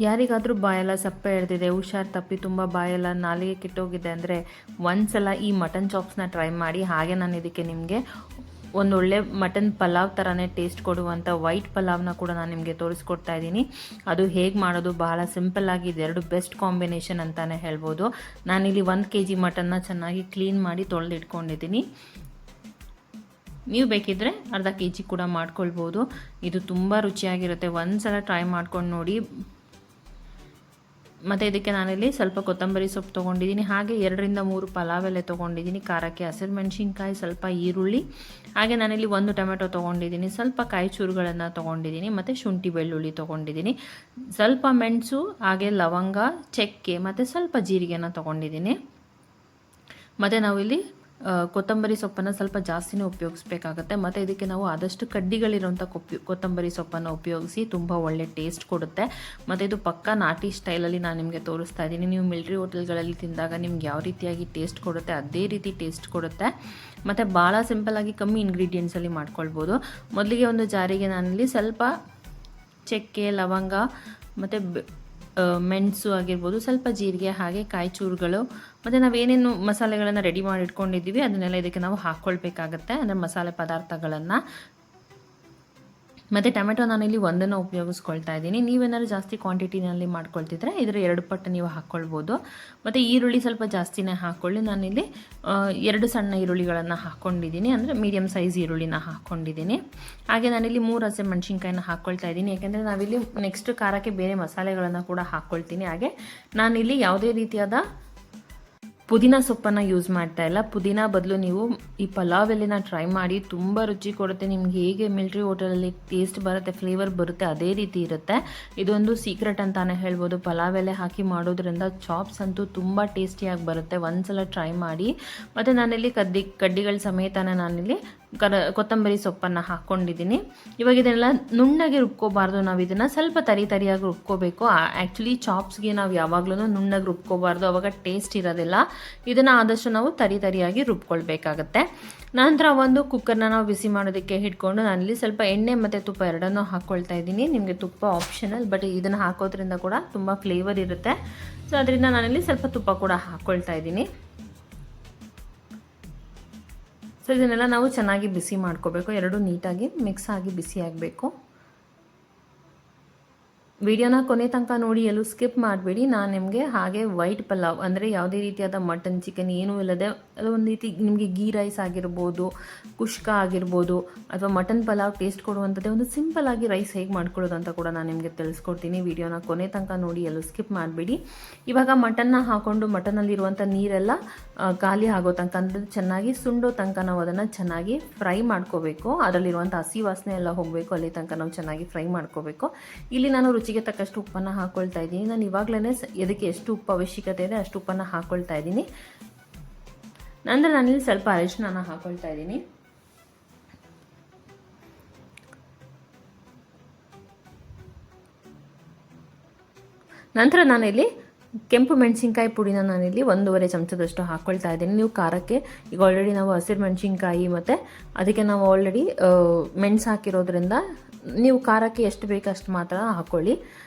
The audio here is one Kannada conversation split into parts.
ಯಾರಿಗಾದರೂ ಬಾಯೆಲ್ಲ ಸಪ್ಪೆ ಹಿಡ್ದಿದೆ, ಹುಷಾರು ತಪ್ಪಿ ತುಂಬ ಬಾಯೆಲ್ಲ ನಾಲಿಗೆ ಕೆಟ್ಟೋಗಿದೆ ಅಂದರೆ ಒಂದ್ಸಲ ಈ ಮಟನ್ ಚಾಪ್ಸ್ನ ಟ್ರೈ ಮಾಡಿ. ಹಾಗೆ ನಾನು ಇದಕ್ಕೆ ನಿಮಗೆ ಒಂದೊಳ್ಳೆ ಮಟನ್ ಪಲಾವ್ ಥರನೇ ಟೇಸ್ಟ್ ಕೊಡುವಂಥ ವೈಟ್ ಪಲಾವ್ನ ಕೂಡ ನಾನು ನಿಮಗೆ ತೋರಿಸ್ಕೊಡ್ತಾ ಇದ್ದೀನಿ. ಅದು ಹೇಗೆ ಮಾಡೋದು ಬಹಳ ಸಿಂಪಲ್ಲಾಗಿ ಇದೆರಡು ಬೆಸ್ಟ್ ಕಾಂಬಿನೇಷನ್ ಅಂತಲೇ ಹೇಳ್ಬೋದು. ನಾನಿಲ್ಲಿ 1 kg ಮಟನ್ನ ಚೆನ್ನಾಗಿ ಕ್ಲೀನ್ ಮಾಡಿ ತೊಳೆದಿಟ್ಕೊಂಡಿದ್ದೀನಿ. ನೀವು ಬೇಕಿದ್ದರೆ ಅರ್ಧ kg ಕೂಡ ಮಾಡ್ಕೊಳ್ಬೋದು. ಇದು ತುಂಬ ರುಚಿಯಾಗಿರುತ್ತೆ, ಒಂದ್ಸಲ ಟ್ರೈ ಮಾಡ್ಕೊಂಡು ನೋಡಿ. ಮತ್ತು ಇದಕ್ಕೆ ನಾನಿಲ್ಲಿ ಸ್ವಲ್ಪ ಕೊತ್ತಂಬರಿ ಸೊಪ್ಪು ತೊಗೊಂಡಿದ್ದೀನಿ, ಹಾಗೆ 2 ರಿಂದ 3 ಪಲಾವ್ ಎಲೆ ತೊಗೊಂಡಿದ್ದೀನಿ, ಖಾರಕ್ಕೆ ಹಸಿರು ಮೆಣಸಿನ್ಕಾಯಿ, ಸ್ವಲ್ಪ ಈರುಳ್ಳಿ, ಹಾಗೆ ನಾನಿಲ್ಲಿ 1 ಟೊಮೆಟೊ ತೊಗೊಂಡಿದ್ದೀನಿ, ಸ್ವಲ್ಪ ಕಾಯಿ ಚೂರುಗಳನ್ನು ತೊಗೊಂಡಿದ್ದೀನಿ, ಮತ್ತು ಶುಂಠಿ ಬೆಳ್ಳುಳ್ಳಿ ತೊಗೊಂಡಿದ್ದೀನಿ, ಸ್ವಲ್ಪ ಮೆಣಸು, ಹಾಗೆ ಲವಂಗ, ಚಕ್ಕೆ ಮತ್ತು ಸ್ವಲ್ಪ ಜೀರಿಗೆನ ತೊಗೊಂಡಿದ್ದೀನಿ. ಮತ್ತು ನಾವಿಲ್ಲಿ ಕೊತ್ತಂಬರಿ ಸೊಪ್ಪನ್ನು ಸ್ವಲ್ಪ ಜಾಸ್ತಿನೇ ಉಪಯೋಗಿಸ್ಬೇಕಾಗತ್ತೆ. ಮತ್ತು ಇದಕ್ಕೆ ನಾವು ಆದಷ್ಟು ಕಡ್ಡಿಗಳಿರೋಂಥ ಕೊತ್ತಂಬರಿ ಸೊಪ್ಪನ್ನು ಉಪಯೋಗಿಸಿ ತುಂಬ ಒಳ್ಳೆ ಟೇಸ್ಟ್ ಕೊಡುತ್ತೆ. ಮತ್ತು ಇದು ಪಕ್ಕಾ ನಾಟಿ ಸ್ಟೈಲಲ್ಲಿ ನಾನು ನಿಮಗೆ ತೋರಿಸ್ತಾ ಇದ್ದೀನಿ. ನೀವು ಮಿಲ್ಟ್ರಿ ಹೋಟೆಲ್ಗಳಲ್ಲಿ ತಿಂದಾಗ ನಿಮ್ಗೆ ಯಾವ ರೀತಿಯಾಗಿ ಟೇಸ್ಟ್ ಕೊಡುತ್ತೆ ಅದೇ ರೀತಿ ಟೇಸ್ಟ್ ಕೊಡುತ್ತೆ. ಮತ್ತು ಭಾಳ ಸಿಂಪಲ್ಲಾಗಿ ಕಮ್ಮಿ ಇಂಗ್ರೀಡಿಯೆಂಟ್ಸಲ್ಲಿ ಮಾಡ್ಕೊಳ್ಬೋದು. ಮೊದಲಿಗೆ ಒಂದು ಜಾರಿಗೆ ನಾನಿಲ್ಲಿ ಸ್ವಲ್ಪ ಚಕ್ಕೆ, ಲವಂಗ ಮತ್ತು ಮೆಣಸು ಆಗಿರ್ಬೋದು, ಸ್ವಲ್ಪ ಜೀರಿಗೆ, ಹಾಗೆ ಕಾಯಿ ಚೂರುಗಳು, ಮತ್ತು ನಾವೇನೇನು ಮಸಾಲೆಗಳನ್ನು ರೆಡಿ ಮಾಡಿ ಇಟ್ಕೊಂಡಿದ್ದೀವಿ ಅದನ್ನೆಲ್ಲ ಇದಕ್ಕೆ ನಾವು ಹಾಕ್ಕೊಳ್ಬೇಕಾಗತ್ತೆ, ಅಂದರೆ ಮಸಾಲೆ ಪದಾರ್ಥಗಳನ್ನು. ಮತ್ತು ಟೊಮೆಟೊ ನಾನಿಲ್ಲಿ 1 ಉಪಯೋಗಿಸ್ಕೊಳ್ತಾ ಇದ್ದೀನಿ. ನೀವೇನಾದ್ರು ಜಾಸ್ತಿ ಕ್ವಾಂಟಿಟಿನಲ್ಲಿ ಮಾಡ್ಕೊಳ್ತಿದ್ರೆ ಇದರ 2 ಪಟ್ಟು ನೀವು ಹಾಕ್ಕೊಳ್ಬೋದು. ಮತ್ತು ಈರುಳ್ಳಿ ಸ್ವಲ್ಪ ಜಾಸ್ತಿನೇ ಹಾಕ್ಕೊಳ್ಳಿ. ನಾನಿಲ್ಲಿ 2 ಸಣ್ಣ ಈರುಳ್ಳಿಗಳನ್ನು ಹಾಕ್ಕೊಂಡಿದ್ದೀನಿ, ಅಂದರೆ ಮೀಡಿಯಮ್ ಸೈಜ್ ಈರುಳ್ಳಿನ ಹಾಕ್ಕೊಂಡಿದ್ದೀನಿ. ಹಾಗೆ ನಾನಿಲ್ಲಿ 3 ಹಸಿಮೆಣಸಿನ್ಕಾಯಿನ ಹಾಕ್ಕೊಳ್ತಾ ಇದ್ದೀನಿ, ಯಾಕೆಂದರೆ ನಾವಿಲ್ಲಿ ನೆಕ್ಸ್ಟ್ ಖಾರಕ್ಕೆ ಬೇರೆ ಮಸಾಲೆಗಳನ್ನು ಕೂಡ ಹಾಕ್ಕೊಳ್ತೀನಿ. ಹಾಗೆ ನಾನಿಲ್ಲಿ ಯಾವುದೇ ರೀತಿಯಾದ ಪುದೀನ ಸೊಪ್ಪನ್ನು ಯೂಸ್ ಮಾಡ್ತಾ ಇಲ್ಲ. ಪುದೀನ ಬದಲು ನೀವು ಈ ಪಲಾವ್ ಎಲೆನ ಟ್ರೈ ಮಾಡಿ, ತುಂಬ ರುಚಿ ಕೊಡುತ್ತೆ. ನಿಮ್ಗೆ ಹೇಗೆ ಮಿಲ್ಟ್ರಿ ಹೋಟೆಲಲ್ಲಿ ಟೇಸ್ಟ್ ಬರುತ್ತೆ, ಫ್ಲೇವರ್ ಬರುತ್ತೆ, ಅದೇ ರೀತಿ ಇರುತ್ತೆ. ಇದೊಂದು ಸೀಕ್ರೆಟ್ ಅಂತಾನೆ ಹೇಳ್ಬೋದು. ಪಲಾವ್ ಎಲೆ ಹಾಕಿ ಮಾಡೋದ್ರಿಂದ ಚಾಪ್ಸ್ ಅಂತೂ ತುಂಬ ಟೇಸ್ಟಿಯಾಗಿ ಬರುತ್ತೆ. ಒಂದ್ಸಲ ಟ್ರೈ ಮಾಡಿ. ಮತ್ತು ನಾನಿಲ್ಲಿ ಕಡ್ಡಿಗಳ ಸಮೇತನೇ ನಾನಿಲ್ಲಿ ಕೊತ್ತಂಬರಿ ಸೊಪ್ಪನ್ನು ಹಾಕ್ಕೊಂಡಿದ್ದೀನಿ. ಇವಾಗ ಇದನ್ನೆಲ್ಲ ನುಣ್ಣಗೆ ರುಬ್ಕೋಬಾರ್ದು, ನಾವು ಇದನ್ನು ಸ್ವಲ್ಪ ತರಿಯಾಗಿ ರುಬ್ಕೋಬೇಕು. ಆ್ಯಕ್ಚುಲಿ ಚಾಪ್ಸ್ಗೆ ನಾವು ಯಾವಾಗಲೂ ನುಣ್ಣಗೆ ರುಬ್ಕೋಬಾರ್ದು, ಅವಾಗ ಟೇಸ್ಟ್ ಇರೋದಿಲ್ಲ. ಇದನ್ನು ಆದಷ್ಟು ನಾವು ತರಿಯಾಗಿ ರುಬ್ಕೊಳ್ಬೇಕಾಗತ್ತೆ. ನಂತರ ಒಂದು ಕುಕ್ಕರ್ನ ನಾವು ಬಿಸಿ ಮಾಡೋದಕ್ಕೆ ಇಟ್ಕೊಂಡು ನಾನಿಲ್ಲಿ ಸ್ವಲ್ಪ ಎಣ್ಣೆ ಮತ್ತು ತುಪ್ಪ ಎರಡನ್ನೂ ಹಾಕ್ಕೊಳ್ತಾ ಇದ್ದೀನಿ. ನಿಮಗೆ ತುಪ್ಪ ಆಪ್ಷನಲ್, ಬಟ್ ಇದನ್ನು ಹಾಕೋದ್ರಿಂದ ಕೂಡ ತುಂಬ ಫ್ಲೇವರ್ ಇರುತ್ತೆ. ಸೊ ಅದರಿಂದ ನಾನಿಲ್ಲಿ ಸ್ವಲ್ಪ ತುಪ್ಪ ಕೂಡ ಹಾಕ್ಕೊಳ್ತಾ ಇದ್ದೀನಿ. ಸೊ ಇದನ್ನೆಲ್ಲ ನಾವು ಚೆನ್ನಾಗಿ ಬಿಸಿ ಮಾಡ್ಕೋಬೇಕು, ಎರಡು ನೀಟಾಗಿ ಮಿಕ್ಸ್ ಆಗಿ ಬಿಸಿ ಆಗಬೇಕು. ವಿಡಿಯೋನ ಕೊನೆ ತನಕ ನೋಡಿ, ಎಲ್ಲೂ ಸ್ಕಿಪ್ ಮಾಡಬೇಡಿ. ನಾನು ನಿಮಗೆ ಹಾಗೆ ವೈಟ್ ಪಲಾವ್, ಅಂದರೆ ಯಾವುದೇ ರೀತಿಯಾದ ಮಟನ್ ಚಿಕನ್ ಏನೂ ಇಲ್ಲದೆ ಅದು ಒಂದು ರೀತಿ ನಿಮಗೆ ಗೀ ರೈಸ್ ಆಗಿರ್ಬೋದು, ಕುಷ್ಕ ಆಗಿರ್ಬೋದು, ಅಥವಾ ಮಟನ್ ಪಲಾವ್ ಟೇಸ್ಟ್ ಕೊಡುವಂಥದ್ದೇ ಒಂದು ಸಿಂಪಲ್ ಆಗಿ ರೈಸ್ ಹೇಗೆ ಮಾಡ್ಕೊಳ್ಳೋದು ಅಂತ ಕೂಡ ನಾನು ನಿಮಗೆ ತಿಳಿಸ್ಕೊಡ್ತೀನಿ. ವಿಡಿಯೋನ ಕೊನೆ ತನಕ ನೋಡಿ, ಎಲ್ಲೂ ಸ್ಕಿಪ್ ಮಾಡಬೇಡಿ. ಇವಾಗ ಮಟನ್ನ ಹಾಕ್ಕೊಂಡು ಮಟನಲ್ಲಿರುವಂಥ ನೀರೆಲ್ಲ ಖಾಲಿ ಆಗೋ ತನಕ, ಅಂದರೆ ಚೆನ್ನಾಗಿ ಸುಂಡೋ ತನಕ ನಾವು ಅದನ್ನು ಚೆನ್ನಾಗಿ ಫ್ರೈ ಮಾಡ್ಕೋಬೇಕು. ಅದರಲ್ಲಿರುವಂಥ ಹಸಿ ವಾಸನೆ ಎಲ್ಲ ಹೋಗಬೇಕು, ಅಲ್ಲಿ ತನಕ ನಾವು ಚೆನ್ನಾಗಿ ಫ್ರೈ ಮಾಡ್ಕೋಬೇಕು. ಇಲ್ಲಿ ನಾನು ರುಚಿಗೆ ತಕ್ಕಷ್ಟು ಉಪ್ಪನ್ನು ಹಾಕ್ಕೊಳ್ತಾ ಇದ್ದೀನಿ. ನಾನು ಇವಾಗಲೇ ಇದಕ್ಕೆ ಎಷ್ಟು ಉಪ್ಪು ಅವಶ್ಯಕತೆ ಇದೆ ಅಷ್ಟು ಉಪ್ಪನ್ನು ಹಾಕ್ಕೊಳ್ತಾ ಇದ್ದೀನಿ. ನಂತರ ನಾನಿಲ್ಲಿ ಸ್ವಲ್ಪ ಅರಿಶಿನ ಹಾಕ್ಕೊಳ್ತಾ ಇದ್ದೀನಿ. ನಂತರ ನಾನಿಲ್ಲಿ ಕೆಂಪು ಮೆಣಸಿನ್ಕಾಯಿ ಪುಡಿನ ನಾನಿಲ್ಲಿ 1.5 ಚಮಚದಷ್ಟು ಹಾಕ್ಕೊಳ್ತಾ ಇದ್ದೀನಿ. ನೀವು ಖಾರಕ್ಕೆ ಈಗ ಆಲ್ರೆಡಿ ನಾವು ಹಸಿರು ಮೆಣಸಿನ್ಕಾಯಿ ಮತ್ತು ಅದಕ್ಕೆ ನಾವು ಆಲ್ರೆಡಿ ಮೆಣಸು ಹಾಕಿರೋದ್ರಿಂದ ನೀವು ಖಾರಕ್ಕೆ ಎಷ್ಟು ಬೇಕು ಅಷ್ಟು ಮಾತ್ರ ಹಾಕ್ಕೊಳ್ಳಿ.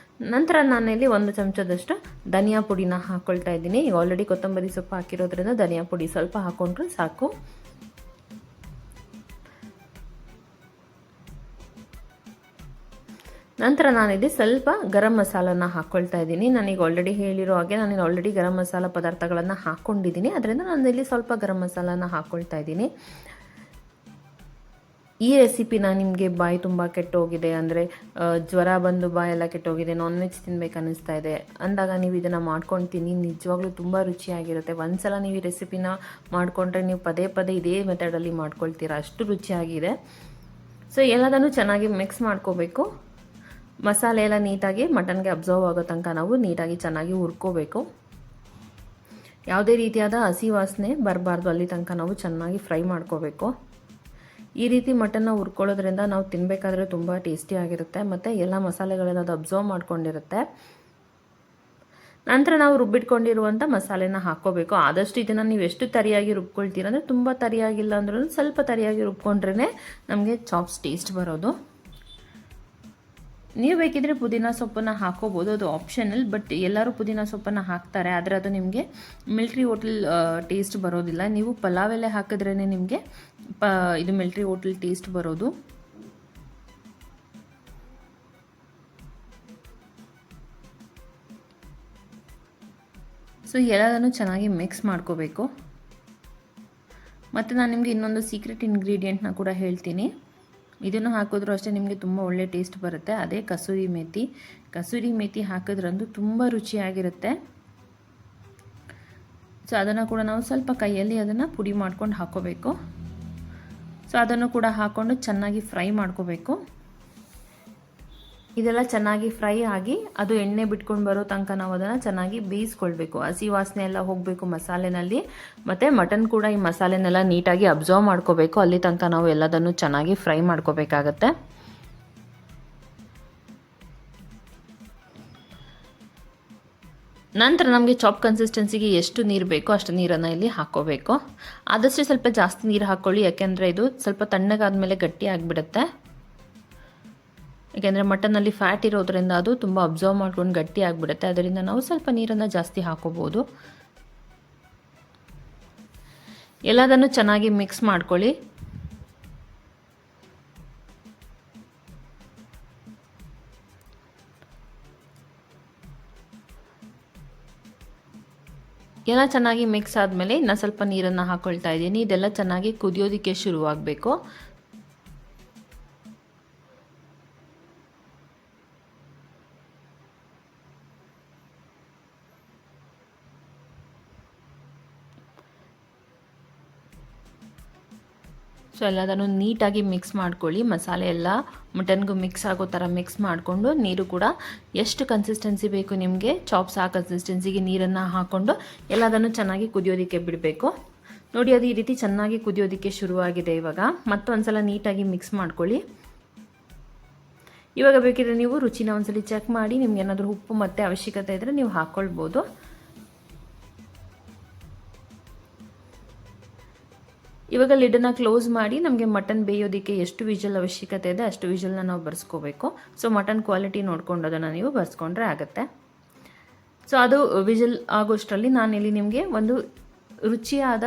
ನಂತರ ನಾನಿಲ್ಲಿ 1 ಚಮಚದಷ್ಟು ಧನಿಯಾ ಪುಡಿನ ಹಾಕ್ಕೊಳ್ತಾ ಇದ್ದೀನಿ. ಈಗ ಆಲ್ರೆಡಿ ಕೊತ್ತಂಬರಿ ಸೊಪ್ಪು ಹಾಕಿರೋದ್ರಿಂದ ಧನಿಯಾ ಪುಡಿ ಸ್ವಲ್ಪ ಹಾಕ್ಕೊಂಡ್ರೆ ಸಾಕು. ನಂತರ ನಾನಿಲ್ಲಿ ಸ್ವಲ್ಪ ಗರಂ ಮಸಾಲನ ಹಾಕ್ಕೊಳ್ತಾ ಇದ್ದೀನಿ. ನಾನೀಗ ಆಲ್ರೆಡಿ ಹೇಳಿರೋ ಹಾಗೆ ನಾನು ಆಲ್ರೆಡಿ ಗರಂ ಮಸಾಲ ಪದಾರ್ಥಗಳನ್ನು ಹಾಕ್ಕೊಂಡಿದ್ದೀನಿ, ಅದರಿಂದ ನಾನಿಲ್ಲಿ ಸ್ವಲ್ಪ ಗರಂ ಮಸಾಲನ ಹಾಕ್ಕೊಳ್ತಾ ಇದ್ದೀನಿ. ಈ ರೆಸಿಪಿನ ನಿಮಗೆ ಬಾಯಿ ತುಂಬ ಕೆಟ್ಟೋಗಿದೆ, ಅಂದರೆ ಜ್ವರ ಬಂದು ಬಾಯೆಲ್ಲ ಕೆಟ್ಟೋಗಿದೆ, ನಾನ್ ವೆಜ್ ತಿನ್ಬೇಕು ಅನ್ನಿಸ್ತಾ ಇದೆ ಅಂದಾಗ ನೀವು ಇದನ್ನು ಮಾಡ್ಕೊಂಡು ತಿನ್ನಿ, ನಿಜವಾಗ್ಲೂ ತುಂಬ ರುಚಿಯಾಗಿರುತ್ತೆ. ಒಂದ್ಸಲ ನೀವು ಈ ರೆಸಿಪಿನ ಮಾಡಿಕೊಂಡ್ರೆ ನೀವು ಪದೇ ಪದೇ ಇದೇ ಮೆಥಡಲ್ಲಿ ಮಾಡ್ಕೊಳ್ತೀರಾ, ಅಷ್ಟು ರುಚಿಯಾಗಿದೆ. ಸೊ ಎಲ್ಲದನ್ನು ಚೆನ್ನಾಗಿ ಮಿಕ್ಸ್ ಮಾಡ್ಕೋಬೇಕು. ಮಸಾಲೆ ಎಲ್ಲ ನೀಟಾಗಿ ಮಟನ್ಗೆ ಅಬ್ಸರ್ವ್ ಆಗೋ ತನಕ ನಾವು ನೀಟಾಗಿ ಚೆನ್ನಾಗಿ ಹುರ್ಕೋಬೇಕು. ಯಾವುದೇ ರೀತಿಯಾದ ಹಸಿ ವಾಸನೆ ಬರಬಾರ್ದು, ಅಲ್ಲಿ ತನಕ ನಾವು ಚೆನ್ನಾಗಿ ಫ್ರೈ ಮಾಡ್ಕೋಬೇಕು. ಈ ರೀತಿ ಮಟನ್ನ ಹುರ್ಕೊಳ್ಳೋದ್ರಿಂದ ನಾವು ತಿನ್ನಬೇಕಾದ್ರೆ ತುಂಬ ಟೇಸ್ಟಿಯಾಗಿರುತ್ತೆ ಮತ್ತು ಎಲ್ಲ ಮಸಾಲೆಗಳನ್ನ ಅದು ಅಬ್ಸರ್ವ್ ಮಾಡ್ಕೊಂಡಿರುತ್ತೆ. ನಂತರ ನಾವು ರುಬ್ಬಿಟ್ಕೊಂಡಿರುವಂಥ ಮಸಾಲೆನ ಹಾಕ್ಕೋಬೇಕು. ಆದಷ್ಟು ಇದನ್ನು ನೀವು ಎಷ್ಟು ತರಿಯಾಗಿ ರುಬ್ಕೊಳ್ತೀರ, ಅಂದರೆ ತುಂಬ ತರಿಯಾಗಿಲ್ಲ ಅಂದ್ರೂ ಸ್ವಲ್ಪ ತರಿಯಾಗಿ ರುಬ್ಕೊಂಡ್ರೇ ನಮಗೆ ಚಾಪ್ಸ್ ಟೇಸ್ಟ್ ಬರೋದು. ನೀವು ಬೇಕಿದ್ರೆ ಪುದೀನ ಸೊಪ್ಪನ್ನು ಹಾಕೋಬೋದು, ಅದು ಆಪ್ಷನಲ್. ಬಟ್ ಎಲ್ಲರೂ ಪುದೀನ ಸೊಪ್ಪನ್ನು ಹಾಕ್ತಾರೆ, ಆದರೆ ಅದು ನಿಮಗೆ ಮಿಲ್ಟ್ರಿ ಹೋಟೆಲ್ ಟೇಸ್ಟ್ ಬರೋದಿಲ್ಲ. ನೀವು ಪಲಾವೆಲ್ಲ ಹಾಕಿದ್ರೇ ನಿಮಗೆ ಇದು ಮಿಲ್ಟ್ರಿ ಹೋಟೆಲ್ ಟೇಸ್ಟ್ ಬರೋದು. ಸೊ ಎಲ್ಲದನ್ನು ಚೆನ್ನಾಗಿ ಮಿಕ್ಸ್ ಮಾಡ್ಕೋಬೇಕು. ಮತ್ತು ನಾನು ನಿಮಗೆ ಇನ್ನೊಂದು ಸೀಕ್ರೆಟ್ ಇಂಗ್ರೀಡಿಯೆಂಟ್ನ ಕೂಡ ಹೇಳ್ತೀನಿ. ಇದನ್ನು ಹಾಕಿದ್ರೂ ಅಷ್ಟೇ ನಿಮಗೆ ತುಂಬ ಒಳ್ಳೆ ಟೇಸ್ಟ್ ಬರುತ್ತೆ. ಅದೇ ಕಸೂರಿ ಮೇಥಿ. ಕಸೂರಿ ಮೇಥಿ ಹಾಕಿದ್ರಂತೂ ತುಂಬ ರುಚಿಯಾಗಿರುತ್ತೆ. ಸೊ ಅದನ್ನು ಕೂಡ ನಾವು ಸ್ವಲ್ಪ ಕೈಯಲ್ಲಿ ಅದನ್ನು ಪುಡಿ ಮಾಡ್ಕೊಂಡು ಹಾಕ್ಕೋಬೇಕು. ಸೊ ಅದನ್ನು ಕೂಡ ಹಾಕ್ಕೊಂಡು ಚೆನ್ನಾಗಿ ಫ್ರೈ ಮಾಡ್ಕೋಬೇಕು. ಇದೆಲ್ಲ ಚೆನ್ನಾಗಿ ಫ್ರೈ ಆಗಿ ಅದು ಎಣ್ಣೆ ಬಿಟ್ಕೊಂಡು ಬರೋ ತನಕ ನಾವು ಅದನ್ನು ಚೆನ್ನಾಗಿ ಬೇಯಿಸ್ಕೊಳ್ಬೇಕು. ಹಸಿ ವಾಸನೆ ಎಲ್ಲ ಹೋಗಬೇಕು ಮಸಾಲೆನಲ್ಲಿ. ಮತ್ತು ಮಟನ್ ಕೂಡ ಈ ಮಸಾಲೆನೆಲ್ಲ ನೀಟಾಗಿ ಅಬ್ಸರ್ವ್ ಮಾಡ್ಕೋಬೇಕು. ಅಲ್ಲಿ ತನಕ ನಾವು ಎಲ್ಲದನ್ನು ಚೆನ್ನಾಗಿ ಫ್ರೈ ಮಾಡ್ಕೋಬೇಕಾಗತ್ತೆ. ನಂತರ ನಮಗೆ ಚಾಪ್ ಕನ್ಸಿಸ್ಟೆನ್ಸಿಗೆ ಎಷ್ಟು ನೀರು ಬೇಕೋ ಅಷ್ಟು ನೀರನ್ನು ಇಲ್ಲಿ ಹಾಕ್ಕೋಬೇಕು. ಆದಷ್ಟು ಸ್ವಲ್ಪ ಜಾಸ್ತಿ ನೀರು ಹಾಕ್ಕೊಳ್ಳಿ, ಯಾಕೆಂದರೆ ಇದು ಸ್ವಲ್ಪ ತಣ್ಣಗಾದ್ಮೇಲೆ ಗಟ್ಟಿ ಆಗಿಬಿಡುತ್ತೆ. ಯಾಕೆಂದರೆ ಮಟನ್ನಲ್ಲಿ ಫ್ಯಾಟ್ ಇರೋದ್ರಿಂದ ಅದು ತುಂಬ ಅಬ್ಸರ್ವ್ ಮಾಡ್ಕೊಂಡು ಗಟ್ಟಿ ಆಗಿಬಿಡುತ್ತೆ. ಅದರಿಂದ ನಾವು ಸ್ವಲ್ಪ ನೀರನ್ನು ಜಾಸ್ತಿ ಹಾಕೋಬೋದು. ಎಲ್ಲದನ್ನು ಚೆನ್ನಾಗಿ ಮಿಕ್ಸ್ ಮಾಡ್ಕೊಳ್ಳಿ. ಎಲ್ಲ ಚೆನ್ನಾಗಿ ಮಿಕ್ಸ್ ಆದಮೇಲೆ ಇನ್ನು ಸ್ವಲ್ಪ ನೀರನ್ನು ಹಾಕ್ಕೊಳ್ತಾ ಇದ್ದೀನಿ. ಇದೆಲ್ಲ ಚೆನ್ನಾಗಿ ಕುದಿಯೋದಕ್ಕೆ ಶುರುವಾಗಬೇಕು. ಸೊ ಎಲ್ಲದನ್ನು ನೀಟಾಗಿ ಮಿಕ್ಸ್ ಮಾಡ್ಕೊಳ್ಳಿ. ಮಸಾಲೆ ಎಲ್ಲ ಮಟನ್ಗೂ ಮಿಕ್ಸ್ ಆಗೋ ಥರ ಮಿಕ್ಸ್ ಮಾಡಿಕೊಂಡು ನೀರು ಕೂಡ ಎಷ್ಟು ಕನ್ಸಿಸ್ಟೆನ್ಸಿ ಬೇಕು ನಿಮಗೆ ಚಾಪ್ಸ್ ಆ ಕನ್ಸಿಸ್ಟೆನ್ಸಿಗೆ ನೀರನ್ನು ಹಾಕ್ಕೊಂಡು ಎಲ್ಲದನ್ನು ಚೆನ್ನಾಗಿ ಕುದಿಯೋದಕ್ಕೆ ಬಿಡಬೇಕು. ನೋಡಿ ಅದು ಈ ರೀತಿ ಚೆನ್ನಾಗಿ ಕುದಿಯೋದಕ್ಕೆ ಶುರುವಾಗಿದೆ. ಇವಾಗ ಮತ್ತೊಂದು ಸಲ ನೀಟಾಗಿ ಮಿಕ್ಸ್ ಮಾಡ್ಕೊಳ್ಳಿ. ಇವಾಗ ಬೇಕಿದ್ರೆ ನೀವು ರುಚಿನ ಒಂದ್ಸಲಿ ಚೆಕ್ ಮಾಡಿ, ನಿಮ್ಗೆ ಏನಾದರೂ ಉಪ್ಪು ಮತ್ತು ಅವಶ್ಯಕತೆ ಇದ್ದರೆ ನೀವು ಹಾಕ್ಕೊಳ್ಬೋದು. ಇವಾಗ ಲಿಡನ್ನು ಕ್ಲೋಸ್ ಮಾಡಿ ನಮಗೆ ಮಟನ್ ಬೇಯೋದಕ್ಕೆ ಎಷ್ಟು ವಿಜಲ್ ಅವಶ್ಯಕತೆ ಇದೆ ಅಷ್ಟು ವಿಜಲ್ನ ನಾವು ಬರ್ಸ್ಕೋಬೇಕು. ಸೊ ಮಟನ್ ಕ್ವಾಲಿಟಿ ನೋಡ್ಕೊಂಡು ಅದನ್ನು ನೀವು ಬರ್ಸ್ಕೊಂಡ್ರೆ ಆಗುತ್ತೆ. ಸೊ ಅದು ವಿಜಲ್ ಆಗೋಷ್ಟರಲ್ಲಿ ನಾನಿಲ್ಲಿ ನಿಮಗೆ ಒಂದು ರುಚಿಯಾದ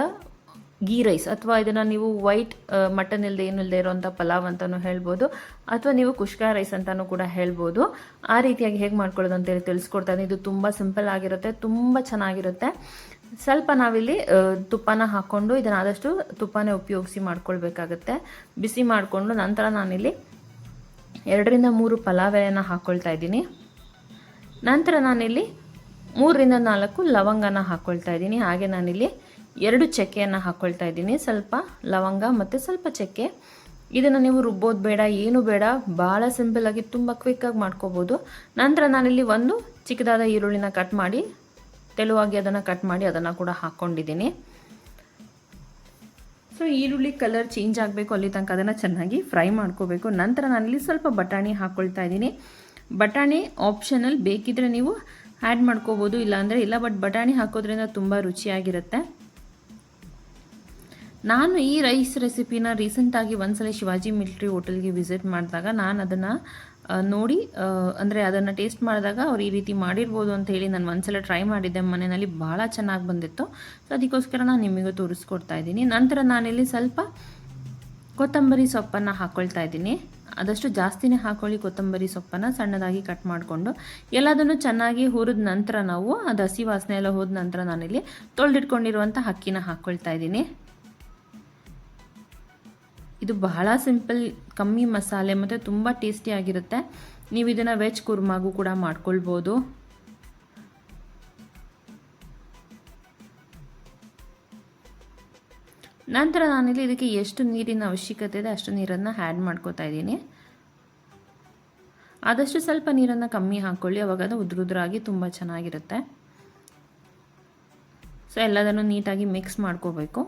ಗೀ ರೈಸ್, ಅಥವಾ ಇದನ್ನು ನೀವು ವೈಟ್ ಮಟನ್ ಇಲ್ಲದೆ ಏನಿಲ್ಲದೆ ಇರೋವಂಥ ಪಲಾವ್ ಅಂತಲೂ ಹೇಳ್ಬೋದು, ಅಥವಾ ನೀವು ಕುಷ್ಕಾ ರೈಸ್ ಅಂತಲೂ ಕೂಡ ಹೇಳ್ಬೋದು. ಆ ರೀತಿಯಾಗಿ ಹೇಗೆ ಮಾಡ್ಕೊಳ್ಳೋದು ಅಂತೇಳಿ ತಿಳಿಸ್ಕೊಡ್ತಾ ಇದ್ದೀನಿ. ಇದು ತುಂಬ ಸಿಂಪಲ್ ಆಗಿರುತ್ತೆ, ತುಂಬ ಚೆನ್ನಾಗಿರುತ್ತೆ. ಸ್ವಲ್ಪ ನಾವಿಲ್ಲಿ ತುಪ್ಪನ ಹಾಕ್ಕೊಂಡು ಇದನ್ನು ಆದಷ್ಟು ತುಪ್ಪನೇ ಉಪಯೋಗಿಸಿ ಮಾಡ್ಕೊಳ್ಬೇಕಾಗತ್ತೆ. ಬಿಸಿ ಮಾಡಿಕೊಂಡು ನಂತರ ನಾನಿಲ್ಲಿ 2ರಿಂದ 3 ಪಲಾವ್ ಎಲೆನ ಹಾಕ್ಕೊಳ್ತಾ ಇದ್ದೀನಿ. ನಂತರ ನಾನಿಲ್ಲಿ 3ರಿಂದ 4 ಲವಂಗನ ಹಾಕ್ಕೊಳ್ತಾ ಇದ್ದೀನಿ. ಹಾಗೆ ನಾನಿಲ್ಲಿ 2 ಚಕ್ಕೆಯನ್ನು ಹಾಕ್ಕೊಳ್ತಾ ಇದ್ದೀನಿ. ಸ್ವಲ್ಪ ಲವಂಗ ಮತ್ತು ಸ್ವಲ್ಪ ಚಕ್ಕೆ. ಇದನ್ನು ನೀವು ರುಬ್ಬೋದು ಬೇಡ, ಏನು ಬೇಡ, ಭಾಳ ಸಿಂಪಲ್ಲಾಗಿ ತುಂಬ ಕ್ವಿಕ್ಕಾಗಿ ಮಾಡ್ಕೋಬೋದು. ನಂತರ ನಾನಿಲ್ಲಿ ಒಂದು ಚಿಕ್ಕದಾದ ಈರುಳ್ಳಿನ ಕಟ್ ಮಾಡಿ ತೆಳುವಾಗಿ ಅದನ್ನು ಕಟ್ ಮಾಡಿ ಅದನ್ನು ಕೂಡ ಹಾಕ್ಕೊಂಡಿದ್ದೀನಿ. ಸೊ ಈರುಳ್ಳಿ ಕಲರ್ ಚೇಂಜ್ ಆಗಬೇಕು, ಅಲ್ಲಿ ತನಕ ಅದನ್ನು ಚೆನ್ನಾಗಿ ಫ್ರೈ ಮಾಡ್ಕೋಬೇಕು. ನಂತರ ನಾನಿಲ್ಲಿ ಸ್ವಲ್ಪ ಬಟಾಣಿ ಹಾಕ್ಕೊಳ್ತಾ ಇದ್ದೀನಿ. ಬಟಾಣಿ ಆಪ್ಷನಲ್, ಬೇಕಿದ್ರೆ ನೀವು ಆ್ಯಡ್ ಮಾಡ್ಕೋಬೋದು, ಇಲ್ಲಾಂದರೆ ಇಲ್ಲ. ಬಟ್ ಬಟಾಣಿ ಹಾಕೋದ್ರಿಂದ ತುಂಬ ರುಚಿಯಾಗಿರುತ್ತೆ. ನಾನು ಈ ರೈಸ್ ರೆಸಿಪಿನ ರೀಸೆಂಟಾಗಿ ಒಂದ್ಸಲ ಶಿವಾಜಿ ಮಿಲ್ಟ್ರಿ ಹೋಟೆಲ್ಗೆ ವಿಸಿಟ್ ಮಾಡಿದಾಗ ನಾನು ಅದನ್ನು ನೋಡಿ, ಅಂದರೆ ಅದನ್ನು ಟೇಸ್ಟ್ ಮಾಡಿದಾಗ ಅವ್ರು ಈ ರೀತಿ ಮಾಡಿರ್ಬೋದು ಅಂತ ಹೇಳಿ ನಾನು ಒಂದ್ಸಲ ಟ್ರೈ ಮಾಡಿದ್ದೆ ಮನೆಯಲ್ಲಿ. ಭಾಳ ಚೆನ್ನಾಗಿ ಬಂದಿತ್ತು. ಸೊ ಅದಕ್ಕೋಸ್ಕರ ನಾನು ನಿಮಗೂ ತೋರಿಸ್ಕೊಡ್ತಾ ಇದ್ದೀನಿ. ನಂತರ ನಾನಿಲ್ಲಿ ಸ್ವಲ್ಪ ಕೊತ್ತಂಬರಿ ಸೊಪ್ಪನ್ನು ಹಾಕ್ಕೊಳ್ತಾ ಇದ್ದೀನಿ. ಆದಷ್ಟು ಜಾಸ್ತಿನೇ ಹಾಕ್ಕೊಳ್ಳಿ ಕೊತ್ತಂಬರಿ ಸೊಪ್ಪನ್ನು, ಸಣ್ಣದಾಗಿ ಕಟ್ ಮಾಡಿಕೊಂಡು. ಎಲ್ಲದನ್ನು ಚೆನ್ನಾಗಿ ಹುರಿದ ನಂತರ ನಾವು ಅದು ಹಸಿ ವಾಸನೆ ಎಲ್ಲ ಹೋದ ನಂತರ ನಾನಿಲ್ಲಿ ತೊಳೆದಿಟ್ಕೊಂಡಿರುವಂಥ ಅಕ್ಕಿನ ಹಾಕ್ಕೊಳ್ತಾ ಇದ್ದೀನಿ. ಇದು ಬಹಳ ಸಿಂಪಲ್, ಕಮ್ಮಿ ಮಸಾಲೆ ಮತ್ತು ತುಂಬ ಟೇಸ್ಟಿಯಾಗಿರುತ್ತೆ. ನೀವು ಇದನ್ನು ವೆಜ್ ಕುರ್ಮಾಗೂ ಕೂಡ ಮಾಡ್ಕೊಳ್ಬೋದು. ನಂತರ ನಾನಿಲ್ಲಿ ಇದಕ್ಕೆ ಎಷ್ಟು ನೀರಿನ ಅವಶ್ಯಕತೆ ಇದೆ ಅಷ್ಟು ನೀರನ್ನು ಆ್ಯಡ್ ಮಾಡ್ಕೋತಾ ಇದ್ದೀನಿ. ಆದಷ್ಟು ಸ್ವಲ್ಪ ನೀರನ್ನು ಕಮ್ಮಿ ಹಾಕ್ಕೊಳ್ಳಿ, ಅವಾಗ ಅದು ಉದುರಾಗಿ ತುಂಬ ಚೆನ್ನಾಗಿರುತ್ತೆ. ಸೊ ಎಲ್ಲದನ್ನು ನೀಟಾಗಿ ಮಿಕ್ಸ್ ಮಾಡ್ಕೋಬೇಕು.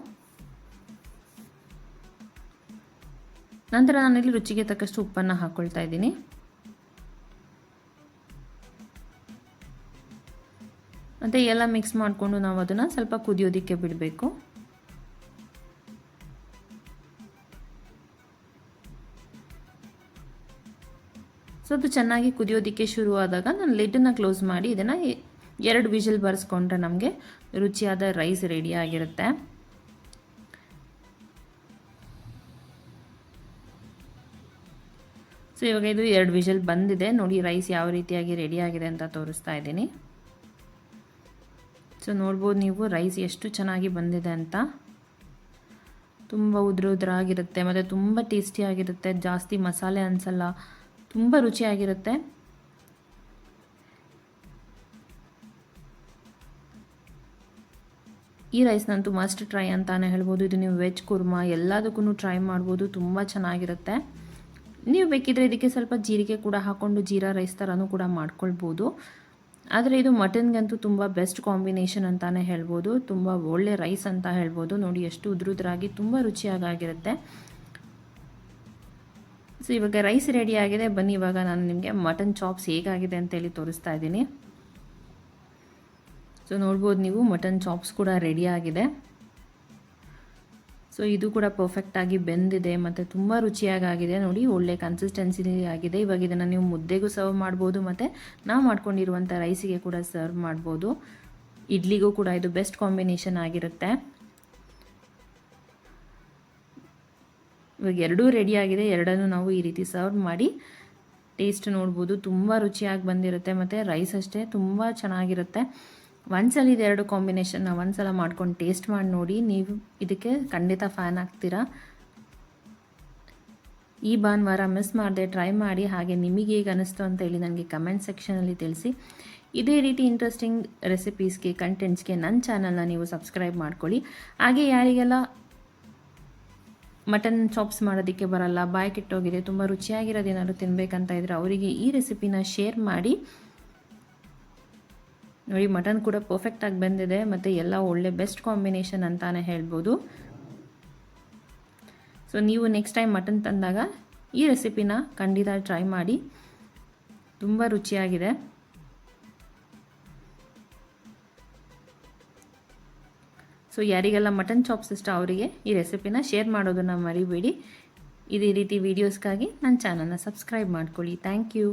ನಂತರ ನಾನಿಲ್ಲಿ ರುಚಿಗೆ ತಕ್ಕಷ್ಟು ಉಪ್ಪನ್ನು ಹಾಕ್ಕೊಳ್ತಾ ಇದ್ದೀನಿ. ಮತ್ತು ಎಲ್ಲ ಮಿಕ್ಸ್ ಮಾಡಿಕೊಂಡು ನಾವು ಅದನ್ನು ಸ್ವಲ್ಪ ಕುದಿಯೋದಕ್ಕೆ ಬಿಡಬೇಕು. ಸೊ ಅದು ಚೆನ್ನಾಗಿ ಕುದಿಯೋದಕ್ಕೆ ಶುರುವಾದಾಗ ನಾನು ಲಿಡ್ಡನ್ನು ಕ್ಲೋಸ್ ಮಾಡಿ ಇದನ್ನು 2 ವಿಷಲ್ ಬರೆಸ್ಕೊಂಡ್ರೆ ನಮಗೆ ರುಚಿಯಾದ ರೈಸ್ ರೆಡಿ ಆಗಿರುತ್ತೆ. ಸೊ ಇವಾಗ ಇದು 2 ವಿಷಲ್ ಬಂದಿದೆ ನೋಡಿ. ರೈಸ್ ಯಾವ ರೀತಿಯಾಗಿ ರೆಡಿ ಆಗಿದೆ ಅಂತ ತೋರಿಸ್ತಾ ಇದ್ದೀನಿ. ಸೊ ನೋಡ್ಬೋದು ನೀವು ರೈಸ್ ಎಷ್ಟು ಚೆನ್ನಾಗಿ ಬಂದಿದೆ ಅಂತ. ತುಂಬ ಉದುರಾಗಿರುತ್ತೆ ಮತ್ತು ತುಂಬ ಟೇಸ್ಟಿಯಾಗಿರುತ್ತೆ. ಜಾಸ್ತಿ ಮಸಾಲೆ ಅನಿಸಲ್ಲ, ತುಂಬ ರುಚಿಯಾಗಿರುತ್ತೆ. ಈ ರೈಸ್ನಂತೂ ಮಸ್ಟ್ ಟ್ರೈ ಅಂತಾನೆ ಹೇಳ್ಬೋದು. ಇದು ನೀವು ವೆಜ್ ಕುರ್ಮಾ ಎಲ್ಲದಕ್ಕೂ ಟ್ರೈ ಮಾಡ್ಬೋದು, ತುಂಬ ಚೆನ್ನಾಗಿರುತ್ತೆ. ನೀವು ಬೇಕಿದ್ರೆ ಇದಕ್ಕೆ ಸ್ವಲ್ಪ ಜೀರಿಗೆ ಕೂಡ ಹಾಕ್ಕೊಂಡು ಜೀರಾ ರೈಸ್ ಥರನೂ ಕೂಡ ಮಾಡ್ಕೊಳ್ಬೋದು. ಆದರೆ ಇದು ಮಟನ್ಗಂತೂ ತುಂಬ ಬೆಸ್ಟ್ ಕಾಂಬಿನೇಷನ್ ಅಂತಲೇ ಹೇಳ್ಬೋದು. ತುಂಬ ಒಳ್ಳೆ ರೈಸ್ ಅಂತ ಹೇಳ್ಬೋದು. ನೋಡಿ ಎಷ್ಟು ಉದುರಾಗಿ ತುಂಬ ರುಚಿಯಾಗಿರುತ್ತೆ. ಸೊ ಇವಾಗ ರೈಸ್ ರೆಡಿ ಆಗಿದೆ. ಬನ್ನಿ ಇವಾಗ ನಾನು ನಿಮಗೆ ಮಟನ್ ಚಾಪ್ಸ್ ಹೇಗಾಗಿದೆ ಅಂತೇಳಿ ತೋರಿಸ್ತಾ ಇದ್ದೀನಿ. ಸೊ ನೋಡ್ಬೋದು ನೀವು ಮಟನ್ ಚಾಪ್ಸ್ ಕೂಡ ರೆಡಿ ಆಗಿದೆ. ಸೊ ಇದು ಕೂಡ ಪರ್ಫೆಕ್ಟಾಗಿ ಬೆಂದಿದೆ ಮತ್ತು ತುಂಬ ರುಚಿಯಾಗಿದೆ. ನೋಡಿ ಒಳ್ಳೆ ಕನ್ಸಿಸ್ಟೆನ್ಸಿ ಆಗಿದೆ. ಇವಾಗ ಇದನ್ನು ನೀವು ಮುದ್ದೆಗೂ ಸರ್ವ್ ಮಾಡ್ಬೋದು ಮತ್ತು ನಾವು ಮಾಡ್ಕೊಂಡಿರುವಂಥ ರೈಸಿಗೆ ಕೂಡ ಸರ್ವ್ ಮಾಡ್ಬೋದು. ಇಡ್ಲಿಗೂ ಕೂಡ ಇದು ಬೆಸ್ಟ್ ಕಾಂಬಿನೇಷನ್ ಆಗಿರುತ್ತೆ. ಇವಾಗ ಎರಡೂ ರೆಡಿಯಾಗಿದೆ. ಎರಡನ್ನೂ ನಾವು ಈ ರೀತಿ ಸರ್ವ್ ಮಾಡಿ ಟೇಸ್ಟ್ ನೋಡ್ಬೋದು. ತುಂಬ ರುಚಿಯಾಗಿ ಬಂದಿರುತ್ತೆ ಮತ್ತು ರೈಸ್ ಅಷ್ಟೇ ತುಂಬ ಚೆನ್ನಾಗಿರುತ್ತೆ. ಒಂದ್ಸಲ ಇದೆರಡು ಕಾಂಬಿನೇಷನ್ನ ಒಂದ್ಸಲ ಮಾಡ್ಕೊಂಡು ಟೇಸ್ಟ್ ಮಾಡಿ ನೋಡಿ. ನೀವು ಇದಕ್ಕೆ ಖಂಡಿತ ಫ್ಯಾನ್ ಆಗ್ತೀರಾ. ಈ ಭಾನುವಾರ ಮಿಸ್ ಮಾಡದೆ ಟ್ರೈ ಮಾಡಿ. ಹಾಗೆ ನಿಮಗೆ ಹೇಗೆ ಅನ್ನಿಸ್ತು ಅಂತ ಹೇಳಿ ನನಗೆ ಕಮೆಂಟ್ ಸೆಕ್ಷನಲ್ಲಿ ತಿಳಿಸಿ. ಇದೇ ರೀತಿ ಇಂಟ್ರೆಸ್ಟಿಂಗ್ ರೆಸಿಪೀಸ್ಗೆ ಕಂಟೆಂಟ್ಸ್ಗೆ ನನ್ನ ಚಾನಲ್ನ ನೀವು ಸಬ್ಸ್ಕ್ರೈಬ್ ಮಾಡ್ಕೊಳ್ಳಿ. ಹಾಗೆ ಯಾರಿಗೆಲ್ಲ ಮಟನ್ ಚಾಪ್ಸ್ ಮಾಡೋದಕ್ಕೆ ಬರಲ್ಲ, ಬಾಯಿ ಕೆಟ್ಟೋಗಿದೆ, ತುಂಬ ರುಚಿಯಾಗಿರೋದು ಏನಾದ್ರು ತಿನ್ನಬೇಕಂತ ಇದ್ದರೆ ಅವರಿಗೆ ಈ ರೆಸಿಪಿನ ಶೇರ್ ಮಾಡಿ. ನೋಡಿ ಮಟನ್ ಕೂಡ ಪರ್ಫೆಕ್ಟಾಗಿ ಬಂದಿದೆ ಮತ್ತು ಎಲ್ಲ ಒಳ್ಳೆ ಬೆಸ್ಟ್ ಕಾಂಬಿನೇಷನ್ ಅಂತಾನೆ ಹೇಳ್ಬೋದು. ಸೊ ನೀವು ನೆಕ್ಸ್ಟ್ ಟೈಮ್ ಮಟನ್ ತಂದಾಗ ಈ ರೆಸಿಪಿನ ಖಂಡಿತ ಟ್ರೈ ಮಾಡಿ, ತುಂಬ ರುಚಿಯಾಗಿದೆ. ಸೊ ಯಾರಿಗೆಲ್ಲ ಮಟನ್ ಚಾಪ್ಸ್ ಇಷ್ಟ ಅವರಿಗೆ ಈ ರೆಸಿಪಿನ ಶೇರ್ ಮಾಡೋದನ್ನು ಮರಿಬೇಡಿ. ಇದೇ ರೀತಿ ವೀಡಿಯೋಸ್ಗಾಗಿ ನನ್ನ ಚಾನಲ್ನ ಸಬ್ಸ್ಕ್ರೈಬ್ ಮಾಡ್ಕೊಳ್ಳಿ. Thank you.